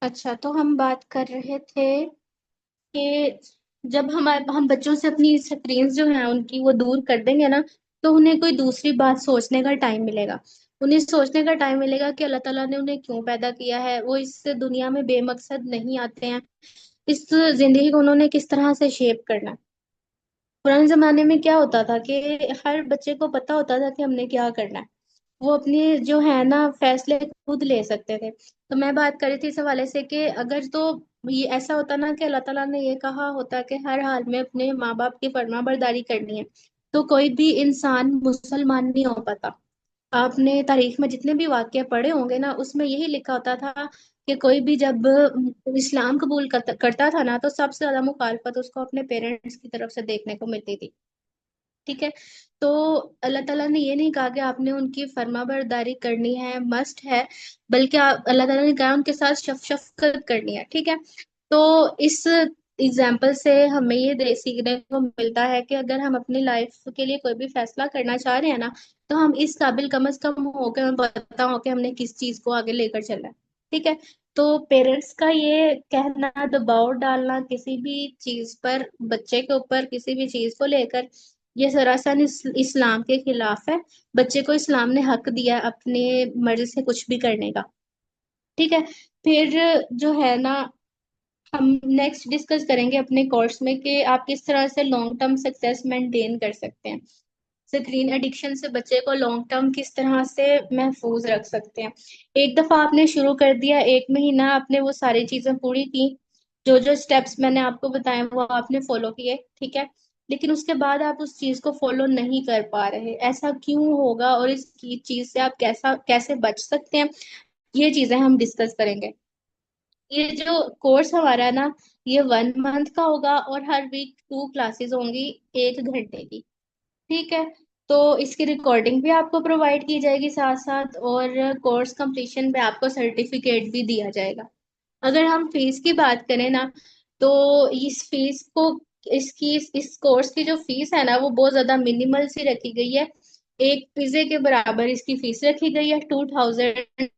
अच्छा, तो हम बात कर रहे थे कि जब हम बच्चों से अपनी स्क्रीन जो है उनकी वो दूर कर देंगे ना, तो उन्हें कोई दूसरी बात सोचने का टाइम मिलेगा। उन्हें सोचने का टाइम मिलेगा कि अल्लाह ताला ने उन्हें क्यों पैदा किया है। वो इस दुनिया में बेमकसद नहीं आते हैं। इस जिंदगी को उन्होंने किस तरह से शेप करना है। पुराने जमाने में क्या होता था कि हर बच्चे को पता होता था कि हमने क्या करना है। वो अपने जो है ना फैसले खुद ले सकते थे। तो मैं बात कर रही थी इस हवाले से कि अगर तो ये ऐसा होता ना कि अल्लाह ताला ने ये कहा होता कि हर हाल में अपने माँ बाप की फरमाबरदारी करनी है, तो कोई भी इंसान मुसलमान नहीं हो पाता। आपने तारीख में जितने भी वाक्य पढ़े होंगे ना, उसमें यही लिखा होता था कि कोई भी जब इस्लाम कबूल करता था ना, तो सबसे ज्यादा मुखालफत उसको अपने पेरेंट्स की तरफ से देखने को मिलती थी। ठीक है। तो अल्लाह ताला ने ये नहीं कहा कि आपने उनकी फर्माबरदारी करनी है, मस्ट है, बल्कि अल्लाह ताला ने कहा उनके साथ शफकत करनी है। ठीक है। तो इस एग्जाम्पल से हमें ये सीखने को मिलता है कि अगर हम अपनी लाइफ के लिए कोई भी फैसला करना चाह रहे हैं ना, तो हम इस काबिल कम अज कम हो के हमें पता हो कि हमने किस चीज को आगे लेकर चलना है। ठीक है। तो पेरेंट्स का ये कहना, दबाव डालना किसी भी चीज पर, बच्चे के ऊपर किसी भी चीज को लेकर, ये सरासर इस्लाम के खिलाफ है। बच्चे को इस्लाम ने हक दिया है अपने मर्जी से कुछ भी करने का। ठीक है। फिर जो है ना, हम नेक्स्ट डिस्कस करेंगे अपने कोर्स में कि आप किस तरह से लॉन्ग टर्म सक्सेस मेंटेन कर सकते हैं। स्क्रीन एडिक्शन से बच्चे को लॉन्ग टर्म किस तरह से महफूज रख सकते हैं। एक दफा आपने शुरू कर दिया, एक महीना आपने वो सारी चीजें पूरी की, जो जो स्टेप्स मैंने आपको बताए वो आपने फॉलो किए। ठीक है। लेकिन उसके बाद आप उस चीज को फॉलो नहीं कर पा रहे, ऐसा क्यों होगा और इस चीज से आप कैसा कैसे बच सकते हैं, ये चीजें हम डिस्कस करेंगे। ये जो कोर्स हमारा है ना, ये 1 मंथ का होगा और हर वीक 2 क्लासेस होंगी, 1 घंटे की। ठीक है। तो इसकी रिकॉर्डिंग भी आपको प्रोवाइड की जाएगी साथ साथ, और कोर्स कंप्लीशन पे आपको सर्टिफिकेट भी दिया जाएगा। अगर हम फीस की बात करें ना, तो इस फीस को, इसकी इस कोर्स की जो फीस है ना, वो बहुत ज्यादा मिनिमल सी रखी गई है। एक पिज्जे के बराबर इसकी फीस रखी गई है, 2000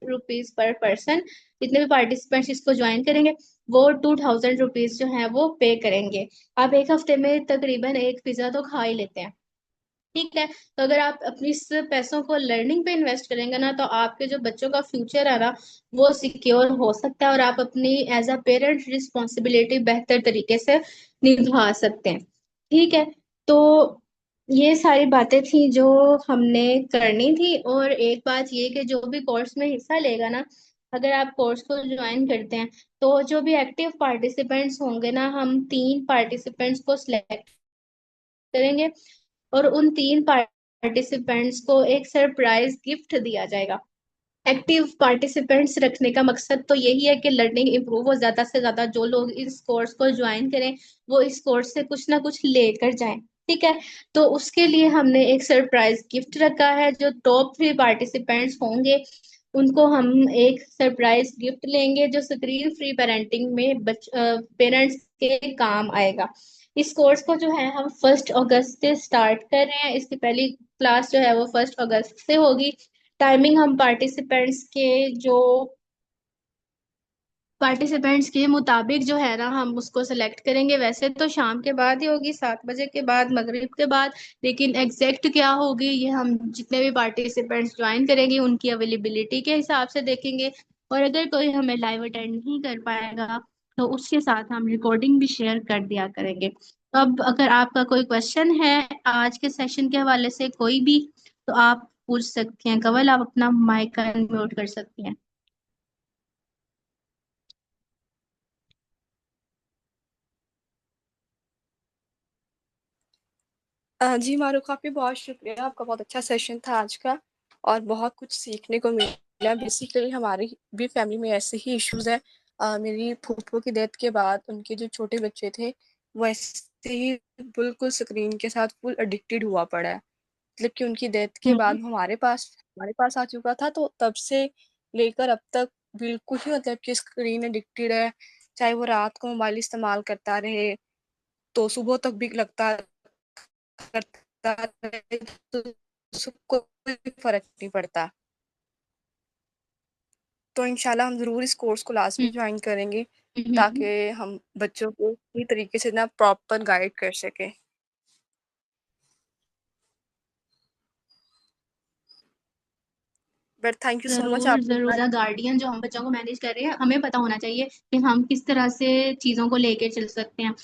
रुपीज पर पर्सन। जितने भी पार्टिसिपेंट्स इसको ज्वाइन करेंगे, वो 2000 रुपीज जो है वो पे करेंगे। आप एक हफ्ते में तकरीबन एक पिज्जा तो खा ही लेते हैं। ठीक है। तो अगर आप अपनी इस पैसों को लर्निंग पे इन्वेस्ट करेंगे ना, तो आपके जो बच्चों का फ्यूचर है ना, वो सिक्योर हो सकता है और आप अपनी एज अ पेरेंट रिस्पॉन्सिबिलिटी बेहतर तरीके से निभा सकते हैं। ठीक है। तो ये सारी बातें थी जो हमने करनी थी। और एक बात ये कि जो भी कोर्स में हिस्सा लेगा ना, अगर आप कोर्स को ज्वाइन करते हैं, तो जो भी एक्टिव पार्टिसिपेंट्स होंगे ना, हम 3 पार्टिसिपेंट्स को सिलेक्ट करेंगे और उन 3 पार्टिसिपेंट्स को एक सरप्राइज गिफ्ट दिया जाएगा। एक्टिव पार्टिसिपेंट्स रखने का मकसद तो यही है कि लर्निंग इंप्रूव हो, ज्यादा से ज्यादा जो लोग इस कोर्स को ज्वाइन करें वो इस कोर्स से कुछ ना कुछ लेकर जाएं। ठीक है। तो उसके लिए हमने एक सरप्राइज गिफ्ट रखा है। जो टॉप 3 पार्टिसिपेंट्स होंगे, उनको हम एक सरप्राइज गिफ्ट लेंगे जो स्क्रीन फ्री पेरेंटिंग में पेरेंट्स के काम आएगा। इस कोर्स को जो है हम 1 अगस्त से स्टार्ट कर रहे हैं। इसकी पहली क्लास जो है वो 1 अगस्त से होगी। टाइमिंग हम पार्टिसिपेंट्स के मुताबिक जो है ना, हम उसको सेलेक्ट करेंगे। वैसे तो शाम के बाद ही होगी, 7 बजे के बाद, मगरिब के बाद। लेकिन एग्जैक्ट क्या होगी ये हम जितने भी पार्टिसिपेंट्स ज्वाइन करेंगे उनकी अवेलेबिलिटी के हिसाब से देखेंगे। और अगर कोई हमें लाइव अटेंड नहीं कर पाएगा, तो उसके साथ हम रिकॉर्डिंग भी शेयर कर दिया करेंगे। तो अब अगर आपका कोई क्वेश्चन है आज के सेशन के हवाले से कोई भी, तो आप पूछ सकते हैं। कवल, आप अपना माइक अनम्यूट कर सकती हैं। जी मारूफ, आपकी बहुत शुक्रिया। आपका बहुत अच्छा सेशन था आज का और बहुत कुछ सीखने को मिला। बेसिकली हमारी भी फैमिली में ऐसे ही इश्यूज है। मेरी फूफो की डेथ के बाद उनके जो छोटे बच्चे थे वो ऐसे ही बिल्कुल स्क्रीन के साथ फुल एडिक्टेड हुआ पड़ा है। मतलब कि उनकी डेथ के हम्म। बाद हमारे पास आ चुका था, तो तब से लेकर अब तक बिल्कुल ही मतलब कि स्क्रीन एडिक्टेड है। चाहे वो रात को मोबाइल इस्तेमाल करता रहे तो सुबह तक भी लगता करता रहे, तो उसको कोई फर्क नहीं पड़ता। तो इंशाल्लाह हम ज़रूर इस कोर्स को लाज़मी हम्म जॉइन करेंगे, हम्म हम्म, ताकि हम बच्चों को सही तरीके से ना प्रॉपर गाइड कर सकें। But thank you so much जरूर आपके जरूर, साथ। एज अ गार्डियन जो हम बच्चों को मैनेज कर रहे हैं, हमें पता होना चाहिए कि हम किस तरह से चीजों को लेके चल सकते हैं।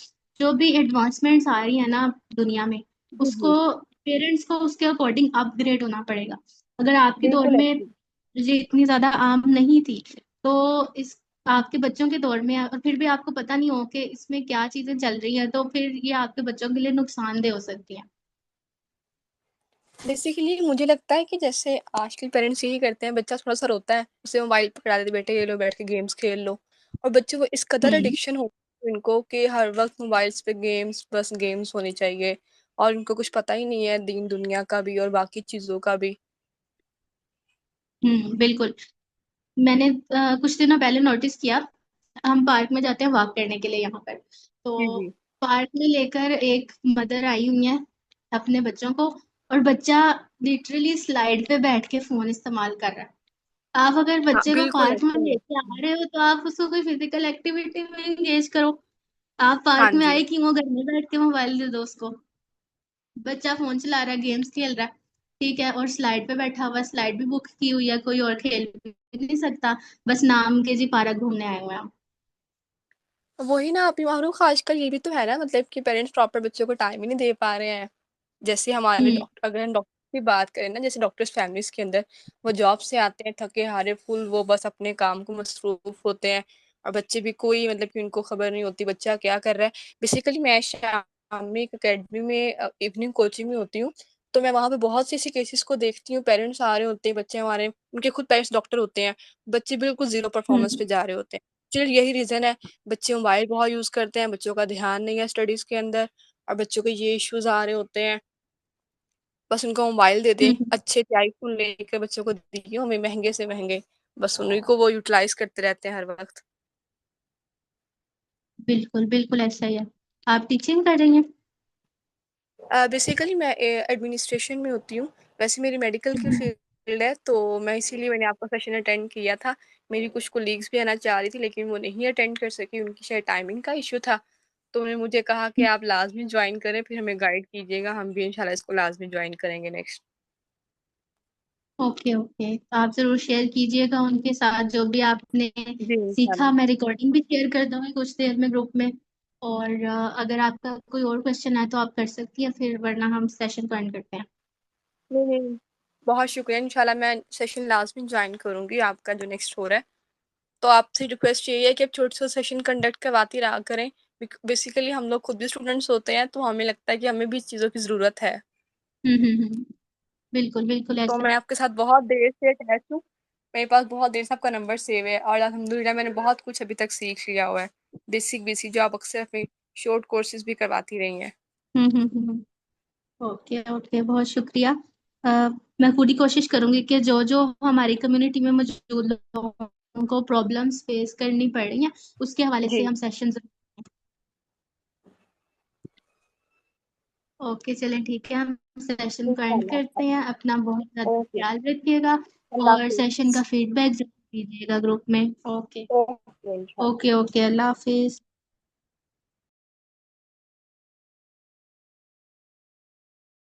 जो भी एडवांसमेंट्स आ रही है ना दुनिया में, जी, उसको जी। पेरेंट्स को उसके अकॉर्डिंग अपग्रेड होना पड़ेगा। अगर आपके दौर बिल्कुल में ऐसे। ये इतनी ज्यादा आम नहीं थी, तो इस आपके बच्चों के दौर में और फिर भी आपको पता नहीं हो कि इसमें क्या चीजें चल रही है, तो फिर ये आपके बच्चों के लिए नुकसानदेह हो सकती है। बेसिकली मुझे लगता है कि जैसे आजकल पेरेंट्स यही करते हैं, बच्चा थोड़ा-सा रोता है, उसे मोबाइल पकड़ा देते, बेटे ये लो बैठ के गेम्स खेल लो। और बच्चों को इस कदर हम्म एडिक्शन हो इनको कि हर वक़्त मोबाइल्स पे गेम्स, बस गेम्स होनी चाहिए, और उनको कुछ पता ही नहीं है दीन दुनिया का भी और बाकी चीज़ों का भी। बिल्कुल। मैंने कुछ दिनों पहले नोटिस किया, हम पार्क में जाते हैं वॉक करने के लिए यहाँ पर, जी, तो जी। पार्क में लेकर एक मदर आई हुई है अपने बच्चों को, और बच्चा लिटरली स्लाइड पे बैठ के फोन इस्तेमाल कर रहा है। आप अगर हाँ, बच्चे को बिल्कुल पार्क में ऐसे ही है। लेके आ रहे हो, तो आप उसको कोई फिजिकल एक्टिविटी में एंगेज करो। आप हाँ पार्क में जी। आए कि वो घर में बैठ के मोबाइल दे दो उसको। बच्चा फोन चला रहा है, गेम्स खेल रहा है, ठीक है, और स्लाइड पे बैठा हुआ, स्लाइड भी बुक की हुई है, कोई और खेल भी नहीं सकता, बस नाम के जी पार्क घूमने आए हुए हैं हम। वही ना, अभी मारूख आजकल ये भी तो है ना, मतलब कि पेरेंट्स प्रॉपर बच्चों को टाइम ही नहीं दे पा रहे हैं। जैसे हमारे हम्म डॉक्टर, अगर हम डॉक्टर की बात करें ना, जैसे डॉक्टर्स फैमिलीज़ के अंदर, वो जॉब से आते हैं थके-हारे फुल, वो बस अपने काम को मसरूफ़ होते हैं, और बच्चे भी कोई मतलब कि उनको खबर नहीं होती बच्चा क्या कर रहा है। बेसिकली मैं शाम में एक अकेडमी में इवनिंग कोचिंग में होती हूँ, तो मैं वहाँ पे बहुत से ऐसे केसेज़ को देखती हूँ, पेरेंट्स आ रहे होते हैं, बच्चे हमारे उनके खुद पेरेंट्स डॉक्टर होते हैं, बच्चे बिल्कुल ज़ीरो परफ़ॉर्मेंस हम्म पे जा रहे होते हैं। चलिए यही रीज़न है, बच्चे मोबाइल बहुत यूज़ करते हैं, बच्चों का ध्यान नहीं है स्टडीज़ के अंदर, और बच्चों को ये इश्यूज़ आ रहे होते हैं। बस उनको मोबाइल दे दें, हम्म, अच्छे से आईफ़ोन लेके बच्चों को दिए हमें महँगे से महँगे, बस उन्हीं को वो यूटिलाइज़ करते रहते हैं हर वक़्त। बिल्कुल बिल्कुल ऐसा ही है। आप टीचिंग कर रही हैं? बेसिकली मैं एडमिनिस्ट्रेशन में होती हूँ, वैसे मेरी मेडिकल की हम्म, फ़ील्ड है, तो मैं इसीलिए मैंने आपका सेशन अटेंड किया था। मेरी कुछ कोलीग्स भी आना चाह रही थी, लेकिन वो नहीं अटेंड कर सकीं, उनकी शायद टाइमिंग का इश्यू था। तो उन्होंने मुझे कहा कि आप लाज़मी जॉइन करें, फिर हमें गाइड कीजिएगा, हम भी इंशाल्लाह इसको लाज़मी जॉइन करेंगे नेक्स्ट। ओके ओके, तो आप जरूर शेयर कीजिएगा उनके साथ जो भी आपने जी, सीखा। इंशाल्लाह। मैं रिकॉर्डिंग भी शेयर कर दूंगी कुछ देर में ग्रुप में। और अगर आपका कोई और क्वेश्चन है तो आप कर सकती हैं, फिर वरना हम सेशन को एंड करते हैं। नहीं, नहीं। बहुत शुक्रिया, इंशाल्लाह मैं सेशन लाज़मी जॉइन करूँगी आपका जो नेक्स्ट हो रहा है। तो आपसे रिक्वेस्ट यही है कि आप छोटे-छोटे सेशन कंडक्ट करवाती रहा करें। बेसिकली हम लोग खुद भी स्टूडेंट्स होते हैं, तो हमें लगता है कि हमें भी इस चीज़ों की ज़रूरत है। हम्म, बिल्कुल बिल्कुल तो ऐसा। मैं आपके साथ बहुत देर से अटैच हूँ। मेरे पास बहुत देर से आपका नंबर सेव है, और अल्हम्दुलिल्लाह मैंने बहुत कुछ अभी तक सीख लिया हुआ है। बेसिक-बेसिक जो आप अक्सर अपने शॉर्ट कोर्सेज़ भी करवाती रही हैं। ओके ओके, बहुत शुक्रिया। अ, मैं पूरी कोशिश करूंगी कि जो जो हमारी कम्युनिटी में मौजूद लोगों को प्रॉब्लम्स फेस करनी पड़ रही हैं, उसके हवाले से जी। हम सेशन। ओके चलें, ठीक है, हम सेशन को एंड इंशाल्लाह। करते हैं। अपना बहुत ज़्यादा ओके। ख्याल रखिएगा, अल्लाह और हाफ़िज़। सेशन का फीडबैक जरूर दीजिएगा ग्रुप में। ओके ओके, इंशाल्लाह। ओके ओके, अल्लाह हाफिज।